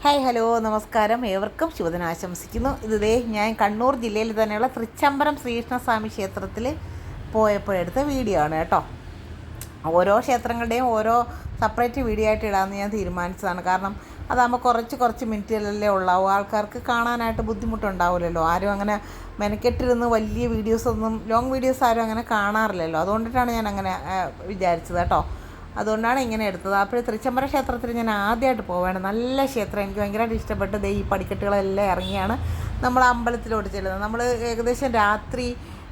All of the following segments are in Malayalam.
ഹായ് ഹലോ നമസ്കാരം, ഏവർക്കും ശുഭദിനം ആശംസിക്കുന്നു. ഞാൻ കണ്ണൂർ ജില്ലയിൽ തന്നെയുള്ള തൃച്ചംബരം ശ്രീകൃഷ്ണസ്വാമി ക്ഷേത്രത്തിൽ പോയപ്പോഴെടുത്ത വീഡിയോ ആണ് കേട്ടോ. ഓരോ ക്ഷേത്രങ്ങളുടെയും ഓരോ സെപ്പറേറ്റ് വീഡിയോ ആയിട്ട് ഇടാമെന്ന് ഞാൻ തീരുമാനിച്ചതാണ്. കാരണം അതാകുമ്പോൾ കുറച്ച് മിനിറ്റുകളിലല്ലേ ഉള്ളാവും, ആൾക്കാർക്ക് കാണാനായിട്ട് ബുദ്ധിമുട്ടുണ്ടാവില്ലല്ലോ. ആരും അങ്ങനെ മെനക്കെട്ടിരുന്ന് വലിയ വീഡിയോസൊന്നും, ലോങ് വീഡിയോസ് ആരും അങ്ങനെ കാണാറില്ലല്ലോ. അതുകൊണ്ടിട്ടാണ് ഞാൻ അങ്ങനെ വിചാരിച്ചത് കേട്ടോ. അതുകൊണ്ടാണ് ഇങ്ങനെ എടുത്തത്. അപ്പോൾ തൃച്ചംബരം ക്ഷേത്രത്തിൽ ഞാൻ ആദ്യമായിട്ട് പോവുകയാണ്. നല്ല ക്ഷേത്രം, എനിക്ക് ഭയങ്കരമായിട്ട് ഇഷ്ടപ്പെട്ട്. ഈ പടിക്കെട്ടുകളെല്ലാം ഇറങ്ങിയാണ് നമ്മൾ അമ്പലത്തിലോട്ട് ചെല്ലുന്നത്. നമ്മൾ ഏകദേശം രാത്രി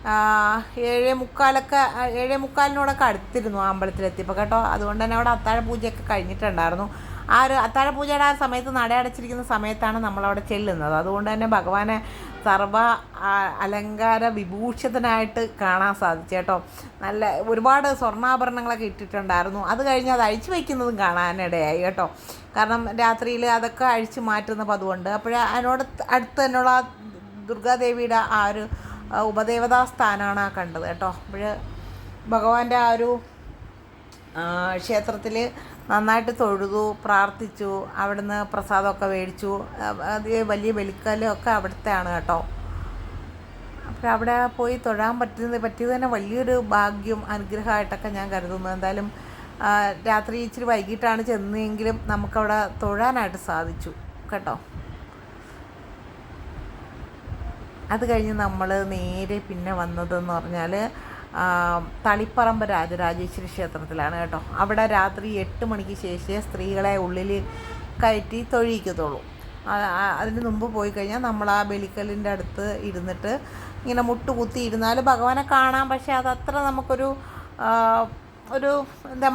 7:45 അടുത്തിരുന്നു ആ അമ്പലത്തിലെത്തിയപ്പോൾ കേട്ടോ. അതുകൊണ്ട് തന്നെ അവിടെ അത്താഴ പൂജയൊക്കെ കഴിഞ്ഞിട്ടുണ്ടായിരുന്നു. ആ ഒരു അത്താഴ പൂജയുടെ ആ സമയത്ത് നട അടച്ചിരിക്കുന്ന സമയത്താണ് നമ്മളവിടെ ചെല്ലുന്നത്. അതുകൊണ്ട് തന്നെ ഭഗവാനെ സർവ അലങ്കാര വിഭൂഷിതനായിട്ട് കാണാൻ സാധിച്ചു കേട്ടോ. നല്ല ഒരുപാട് സ്വർണ്ണാഭരണങ്ങളൊക്കെ ഇട്ടിട്ടുണ്ടായിരുന്നു. അത് കഴിഞ്ഞ് അത് അഴിച്ചു വയ്ക്കുന്നതും കാണാനിടയായി കേട്ടോ. കാരണം രാത്രിയിൽ അതൊക്കെ അഴിച്ചു മാറ്റുന്ന പതിവുണ്ട്. അതിനോട് അടുത്ത് തന്നെയുള്ള ദുർഗാദേവിയുടെ ആ ഒരു ഉപദേവതാ സ്ഥാനമാണ് കണ്ടത് കേട്ടോ. ഭഗവാന്റെ ആ ഒരു ക്ഷേത്രത്തിൽ നന്നായിട്ട് തൊഴുതു, പ്രാർത്ഥിച്ചു, അവിടുന്ന് പ്രസാദമൊക്കെ മേടിച്ചു. അത് വലിയ ബലിക്കല്ലൊക്കെ അവിടുത്തെയാണ് കേട്ടോ. അപ്പോൾ അവിടെ പോയി തൊഴാൻ പറ്റിയത് തന്നെ വലിയൊരു ഭാഗ്യം, അനുഗ്രഹമായിട്ടൊക്കെ ഞാൻ കരുതുന്നു. എന്തായാലും രാത്രി ഇച്ചിരി വൈകിട്ടാണ് ചെന്നെങ്കിലും നമുക്കവിടെ തൊഴാനായിട്ട് സാധിച്ചു കേട്ടോ. അത് കഴിഞ്ഞ് നമ്മൾ നേരെ പിന്നെ വന്നതെന്ന് പറഞ്ഞാൽ തളിപ്പറമ്പ് രാജരാജേശ്വരി ക്ഷേത്രത്തിലാണ് കേട്ടോ. അവിടെ രാത്രി 8 മണിക്ക് ശേഷമേ സ്ത്രീകളെ ഉള്ളിൽ കയറ്റി തൊഴിയിക്കത്തുള്ളൂ. അതിന് മുമ്പ് പോയി കഴിഞ്ഞാൽ നമ്മൾ ആ ബലിക്കല്ലിൻ്റെ അടുത്ത് ഇരുന്നിട്ട് ഇങ്ങനെ മുട്ടുകുത്തി ഇരുന്നാൽ ഭഗവാനെ കാണാം. പക്ഷേ അതത്ര നമുക്കൊരു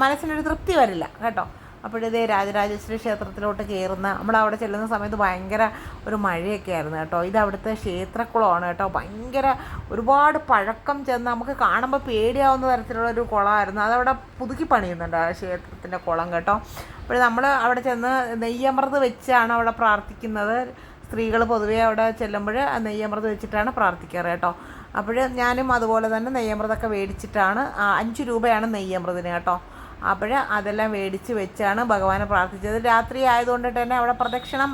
മനസ്സിനൊരു തൃപ്തി വരില്ല കേട്ടോ. അപ്പോഴേ രാജരാജേശ്വരി ക്ഷേത്രത്തിലോട്ട് കയറുന്ന നമ്മളവിടെ ചെല്ലുന്ന സമയത്ത് ഭയങ്കര ഒരു മഴയൊക്കെ ആയിരുന്നു കേട്ടോ. ഇത് അവിടുത്തെ ക്ഷേത്രക്കുളമാണ് കേട്ടോ. ഭയങ്കര ഒരുപാട് പഴക്കം ചെന്ന് നമുക്ക് കാണുമ്പോൾ പേടിയാവുന്ന തരത്തിലുള്ളൊരു കുളമായിരുന്നു. അതവിടെ പുതുക്കി പണിയുന്നുണ്ട് ആ ക്ഷേത്രത്തിൻ്റെ കുളം കേട്ടോ. അപ്പോൾ നമ്മൾ അവിടെ ചെന്ന് നെയ്യമൃത് വെച്ചാണ് അവിടെ പ്രാർത്ഥിക്കുന്നത്. സ്ത്രീകൾ പൊതുവേ അവിടെ ചെല്ലുമ്പോൾ നെയ്യമൃത് വെച്ചിട്ടാണ് പ്രാർത്ഥിക്കാറ് കേട്ടോ. അപ്പോൾ ഞാനും അതുപോലെ തന്നെ നെയ്യമൃതൊക്കെ മേടിച്ചിട്ടാണ്, 5 രൂപയാണ് നെയ്യമൃതിന് കേട്ടോ. അപ്പോൾ അതെല്ലാം മേടിച്ച് വെച്ചാണ് ഭഗവാനെ പ്രാർത്ഥിച്ചത്. രാത്രി ആയതുകൊണ്ട് തന്നെ അവിടെ പ്രദക്ഷിണം,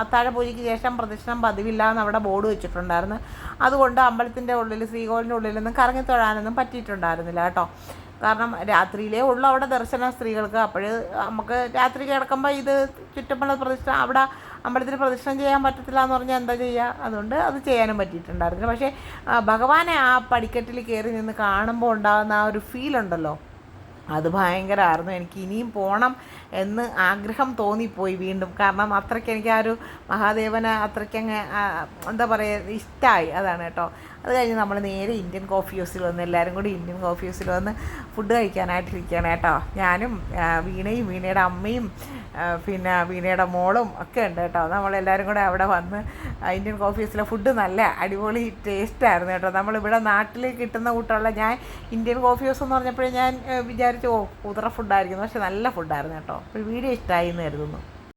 അത്താഴ പൂജയ്ക്ക് ശേഷം പ്രദക്ഷിണം പതിവില്ല എന്ന് അവിടെ ബോർഡ് വെച്ചിട്ടുണ്ടായിരുന്നു. അതുകൊണ്ട് അമ്പലത്തിൻ്റെ ഉള്ളിൽ, ശ്രീകോവിലിൻ്റെ ഉള്ളിലൊന്നും കറങ്ങി തൊഴാനൊന്നും പറ്റിയിട്ടുണ്ടായിരുന്നില്ല കേട്ടോ. കാരണം രാത്രിയിലേ ഉള്ളൂ അവിടെ ദർശനം സ്ത്രീകൾക്ക്. അപ്പോൾ നമുക്ക് രാത്രി കിടക്കുമ്പോൾ ഇത് ചുറ്റുമുള്ള പ്രദക്ഷിണം, അവിടെ അമ്പലത്തിൽ പ്രദക്ഷിണം ചെയ്യാൻ പറ്റത്തില്ല എന്ന് പറഞ്ഞാൽ എന്താ ചെയ്യുക? അതുകൊണ്ട് അത് ചെയ്യാനും പറ്റിയിട്ടുണ്ടായിരുന്നില്ല. പക്ഷേ ഭഗവാനെ ആ പടിക്കെട്ടിൽ കയറി നിന്ന് കാണുമ്പോൾ ഉണ്ടാകുന്ന ആ ഒരു ഫീലുണ്ടല്ലോ, അത് ഭയങ്കരമായിരുന്നു. എനിക്ക് ഇനിയും പോകണം എന്ന് ആഗ്രഹം തോന്നിപ്പോയി വീണ്ടും. കാരണം അത്രയ്ക്ക് എനിക്ക് ആ ഒരു മഹാദേവനെ അത്രയ്ക്കങ്ങ് എന്താ പറയുക, ഇഷ്ടമായി. അതാണ് കേട്ടോ. അത് കഴിഞ്ഞ് നമ്മൾ നേരെ ഇന്ത്യൻ കോഫി ഹൗസിൽ വന്ന് എല്ലാവരും കൂടി ഇന്ത്യൻ കോഫി ഹൗസിൽ വന്ന് ഫുഡ് കഴിക്കാനായിട്ടിരിക്കുകയാണ് കേട്ടോ. ഞാനും വീണയും വീണയുടെ അമ്മയും പിന്നെ വീണയുടെ മോളും ഒക്കെ ഉണ്ട് കേട്ടോ. നമ്മളെല്ലാവരും കൂടെ അവിടെ വന്ന് ഇന്ത്യൻ കോഫി ഹൗസിലെ ഫുഡ് നല്ല അടിപൊളി ടേസ്റ്റായിരുന്നു കേട്ടോ. നമ്മളിവിടെ നാട്ടിൽ കിട്ടുന്ന കൂട്ടമുള്ള, ഞാൻ ഇന്ത്യൻ കോഫി ഹൗസ് എന്ന് പറഞ്ഞപ്പോഴേ ഞാൻ വിചാരിച്ചു കുതിര ഫുഡായിരിക്കുന്നു. പക്ഷെ നല്ല ഫുഡായിരുന്നു കേട്ടോ. അപ്പോൾ വീഡിയോ ഇഷ്ടമായി എന്ന് കരുതുന്നു.